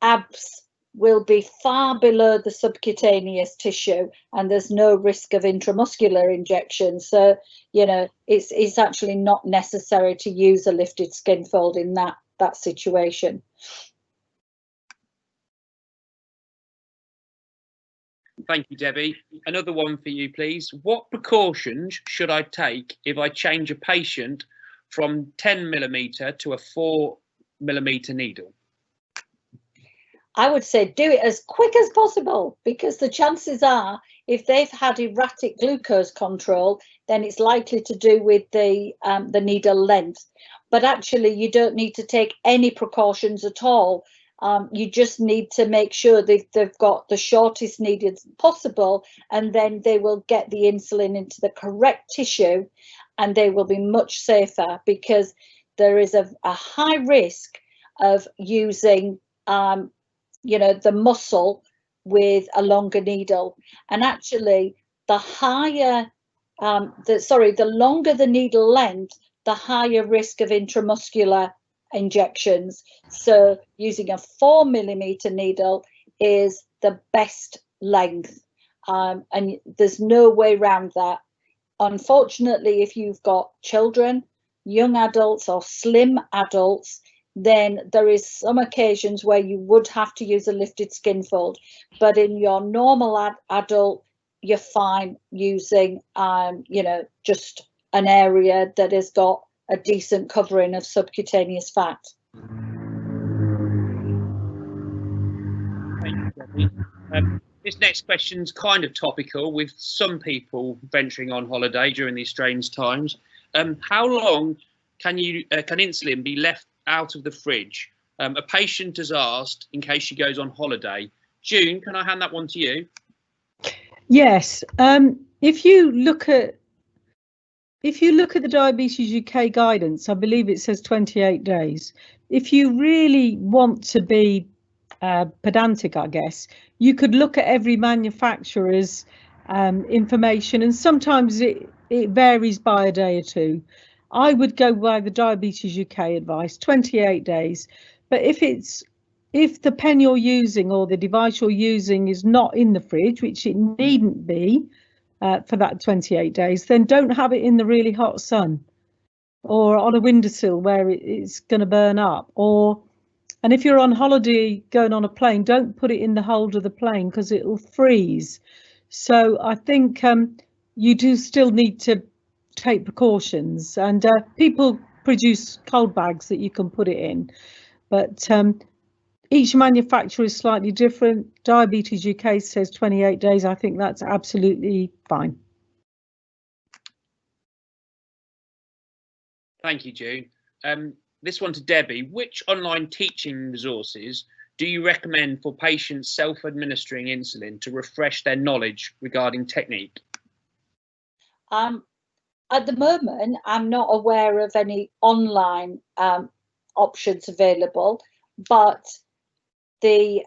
abs will be far below the subcutaneous tissue, and there's no risk of intramuscular injection. So, you know, it's actually not necessary to use a lifted skin fold in that situation. Thank you, Debbie. Another one for you, please. What precautions should I take if I change a patient from 10 millimeter to a 4 millimeter needle? I would say do it as quick as possible, because the chances are if they've had erratic glucose control, then it's likely to do with the needle length. But actually, you don't need to take any precautions at all. You just need to make sure that they've got the shortest needle possible, and then they will get the insulin into the correct tissue, and they will be much safer, because there is a high risk of using you know, the muscle with a longer needle. And actually, the higher the longer the needle length, the higher risk of intramuscular injections. So using a 4 millimeter needle is the best length, and there's no way around that. Unfortunately, if you've got children, young adults or slim adults, then there is some occasions where you would have to use a lifted skin fold. But in your normal adult, you're fine using, you know, just an area that has got a decent covering of subcutaneous fat. Thank you, Debbie. This next question's kind of topical, with some people venturing on holiday during these strange times. How long can insulin be left out of the fridge? A patient has asked in case she goes on holiday. June, can I hand that one to you? Yes. If you look at the Diabetes UK guidance, I believe it says 28 days. If you really want to be pedantic, I guess, you could look at every manufacturer's information, and sometimes it varies by a day or two. I would go by the Diabetes UK advice, 28 days. But if the pen you're using or the device you're using is not in the fridge, which it needn't be for that 28 days, then don't have it in the really hot sun or on a windowsill where it's going to burn up. And if you're on holiday going on a plane, don't put it in the hold of the plane because it'll freeze. So I think you do still need to take precautions, and people produce cold bags that you can put it in, but each manufacturer is slightly different. Diabetes UK says 28 days. I think that's absolutely fine. Thank you, June. This one to Debbie. Which online teaching resources do you recommend for patients self-administering insulin to refresh their knowledge regarding technique? At the moment, I'm not aware of any online options available, but the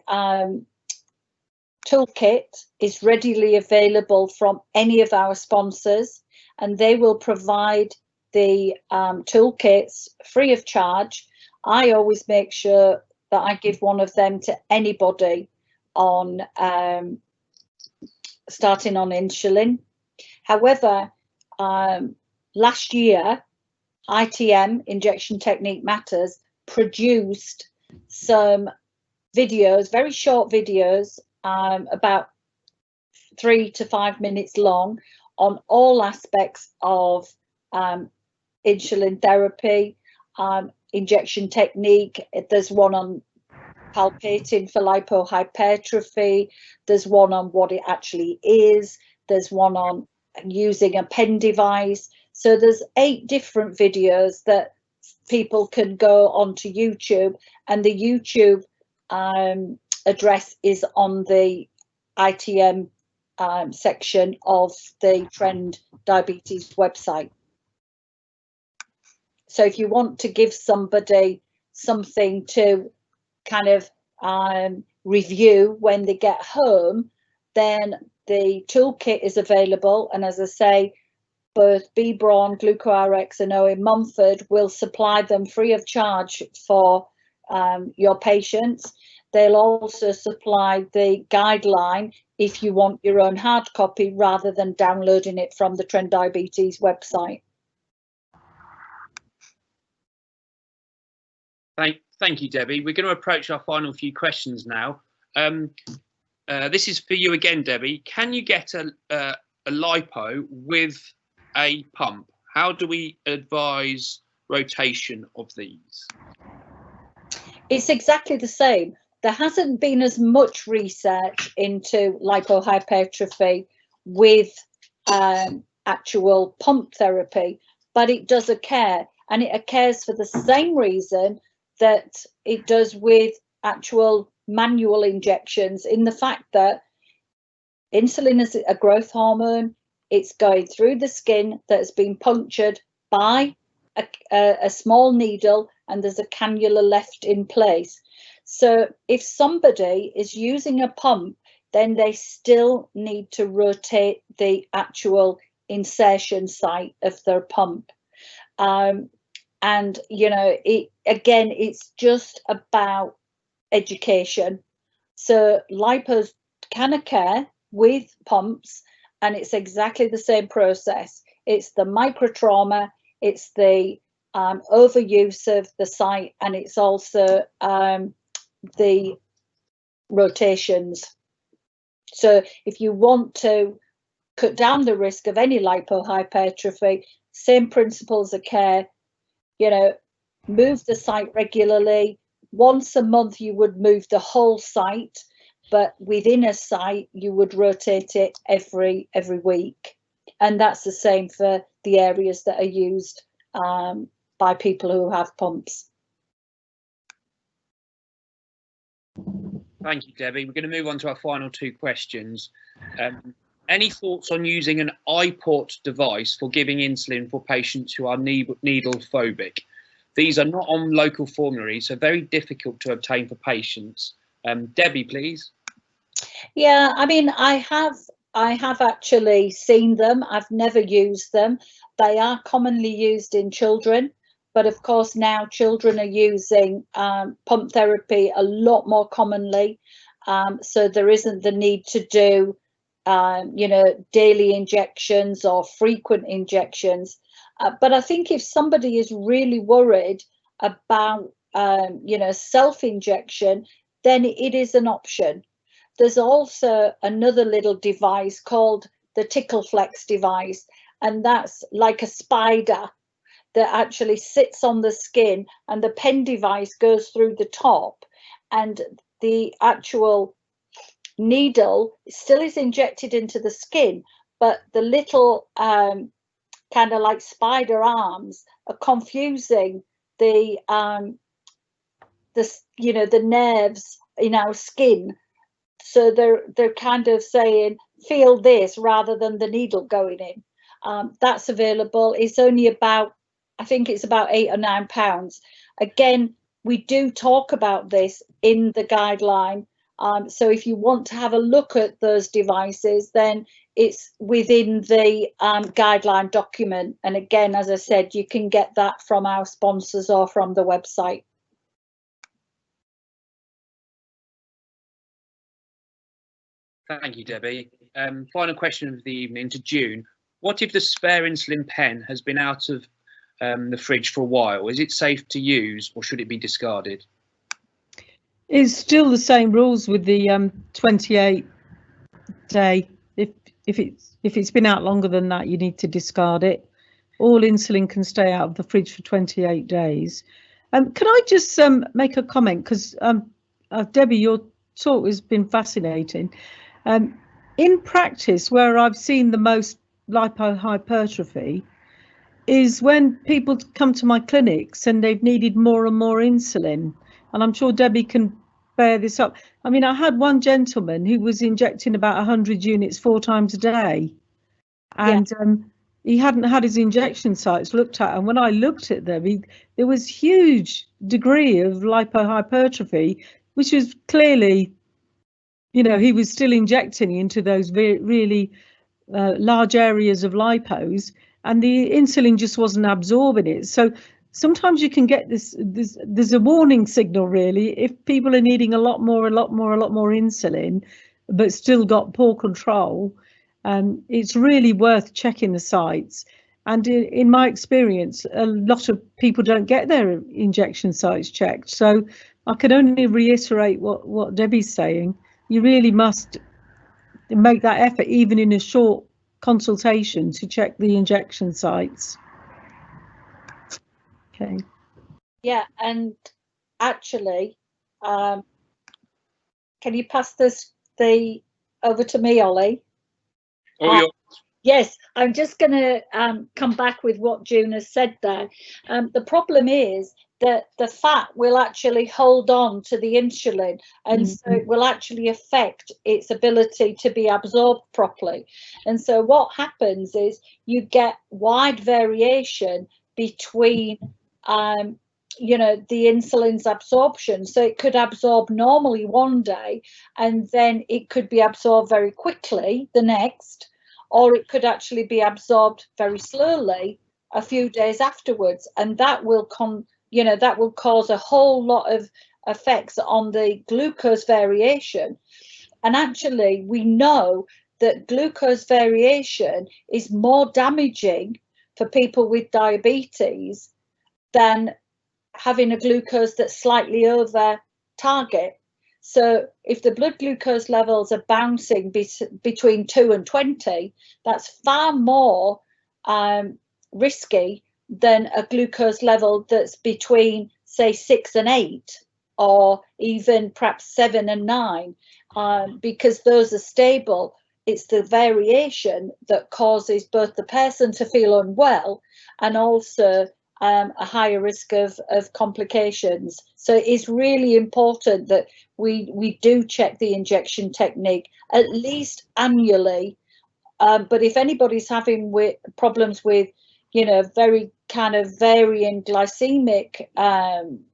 toolkit is readily available from any of our sponsors, and they will provide the toolkits free of charge. I always make sure that I give one of them to anybody on starting on insulin. However, last year, ITM, Injection Technique Matters, produced some videos, very short videos, about 3 to 5 minutes long, on all aspects of insulin therapy, injection technique. There's one on palpating for lipohypertrophy. There's one on what it actually is. There's one on using a pen device. So there's 8 different videos that people can go onto YouTube, and the YouTube address is on the ITM section of the Trend Diabetes website. So if you want to give somebody something to kind of review when they get home, then the toolkit is available. And as I say, both Braun, GlucoRX and Owen Mumford will supply them free of charge for your patients. They'll also supply the guideline if you want your own hard copy rather than downloading it from the Trend Diabetes website. Thank you, Debbie. We're going to approach our final few questions now. This is for you again, Debbie. Can you get a lipo with a pump? How do we advise rotation of these? It's exactly the same. There hasn't been as much research into lipohypertrophy with actual pump therapy, but it does occur, and it occurs for the same reason that it does with actual manual injections, in the fact that insulin is a growth hormone. It's going through the skin that has been punctured by a small needle, and there's a cannula left in place. So if somebody is using a pump, then they still need to rotate the actual insertion site of their pump. And, you know, again, it's just about education. So lipos can occur with pumps, and it's exactly the same process. It's the microtrauma, it's the overuse of the site, and it's also the rotations. So if you want to cut down the risk of any lipohypertrophy, same principles occur. You know, move the site regularly. Once a month you would move the whole site, but within a site you would rotate it every week. And that's the same for the areas that are used by people who have pumps. Thank you, Debbie. We're going to move on to our final 2 questions. Any thoughts on using an iPort device for giving insulin for patients who are needle phobic? These are not on local formularies, so very difficult to obtain for patients. Debbie, please. Yeah, I mean, I have actually seen them. I've never used them. They are commonly used in children, but of course now children are using pump therapy a lot more commonly. So there isn't the need to do you know, daily injections or frequent injections. But I think if somebody is really worried about you know, self-injection, then it is an option. There's also another little device called the Tickle Flex device, and that's like a spider that actually sits on the skin, and the pen device goes through the top, and the actual needle still is injected into the skin, but the little kind of like spider arms are confusing the you know, the nerves in our skin. So they're kind of saying, feel this, rather than the needle going in. That's available. It's only about, I think it's about £8 or £9. Again, we do talk about this in the guideline. So if you want to have a look at those devices, then it's within the guideline document. And again, as I said, you can get that from our sponsors or from the website. Thank you, Debbie. Final question of the evening to June. What if the spare insulin pen has been out of the fridge for a while? Is it safe to use, or should it be discarded? It's still the same rules with the 28 day. If it's been out longer than that, you need to discard it. All insulin can stay out of the fridge for 28 days. Can I just make a comment, because Debbie, your talk has been fascinating. In practice, where I've seen the most lipohypertrophy, is when people come to my clinics and they've needed more and more insulin. And I'm sure Debbie can bear this up. I mean, I had one gentleman who was injecting about 100 units 4 times a day. And he hadn't had his injection sites looked at. And when I looked at them, there was huge degree of lipohypertrophy, which was clearly, you know, he was still injecting into those really large areas of lipos, and the insulin just wasn't absorbing it. So sometimes you can get there's a warning signal really if people are needing a lot more insulin but still got poor control. It's really worth checking the sites, and in my experience a lot of people don't get their injection sites checked. So I can only reiterate what Debbie's saying. You really must make that effort, even in a short consultation, to check the injection sites. Okay. Yeah, and actually, can you pass the over to me, Ollie? Oh, yes, I'm just going to come back with what June has said there. The problem is that the fat will actually hold on to the insulin, and so it will actually affect its ability to be absorbed properly. And so what happens is you get wide variation between you know, the insulin's absorption. So it could absorb normally one day and then it could be absorbed very quickly the next, or it could actually be absorbed very slowly a few days afterwards, and that will you know, that will cause a whole lot of effects on the glucose variation. And actually we know that glucose variation is more damaging for people with diabetes than having a glucose that's slightly over target. So if the blood glucose levels are bouncing between 2 and 20, that's far more risky than a glucose level that's between, say, 6 and 8, or even perhaps 7 and 9, because those are stable. It's the variation that causes both the person to feel unwell and also a higher risk of complications. So it's really important that we do check the injection technique at least annually. But if anybody's having problems with, you know, very kind of varying glycemic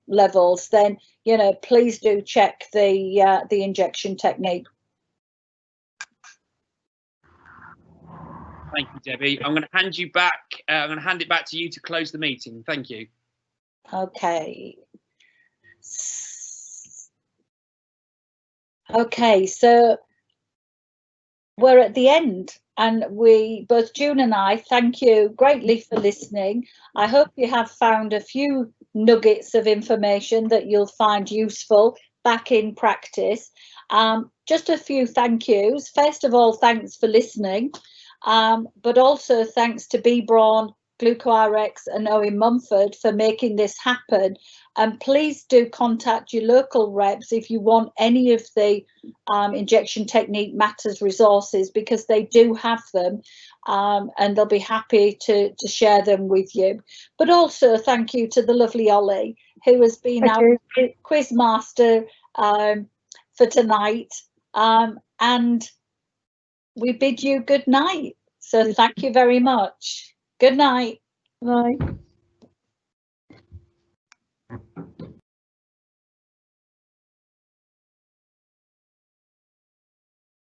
levels, then, you know, please do check the injection technique. Thank you, Debbie. I'm going to hand you back. I'm going to hand it back to you to close the meeting. Thank you. Okay. Okay, so we're at the end, and both June and I thank you greatly for listening. I hope you have found a few nuggets of information that you'll find useful back in practice. Just a few thank yous. First of all, thanks for listening, but also thanks to Braun, GlucoRX and Owen Mumford for making this happen. And please do contact your local reps if you want any of the injection technique matters resources, because they do have them, and they'll be happy to share them with you. But also thank you to the lovely Ollie, who has been our quiz master for tonight, and we bid you good night. So thank you very much. Good night. Bye.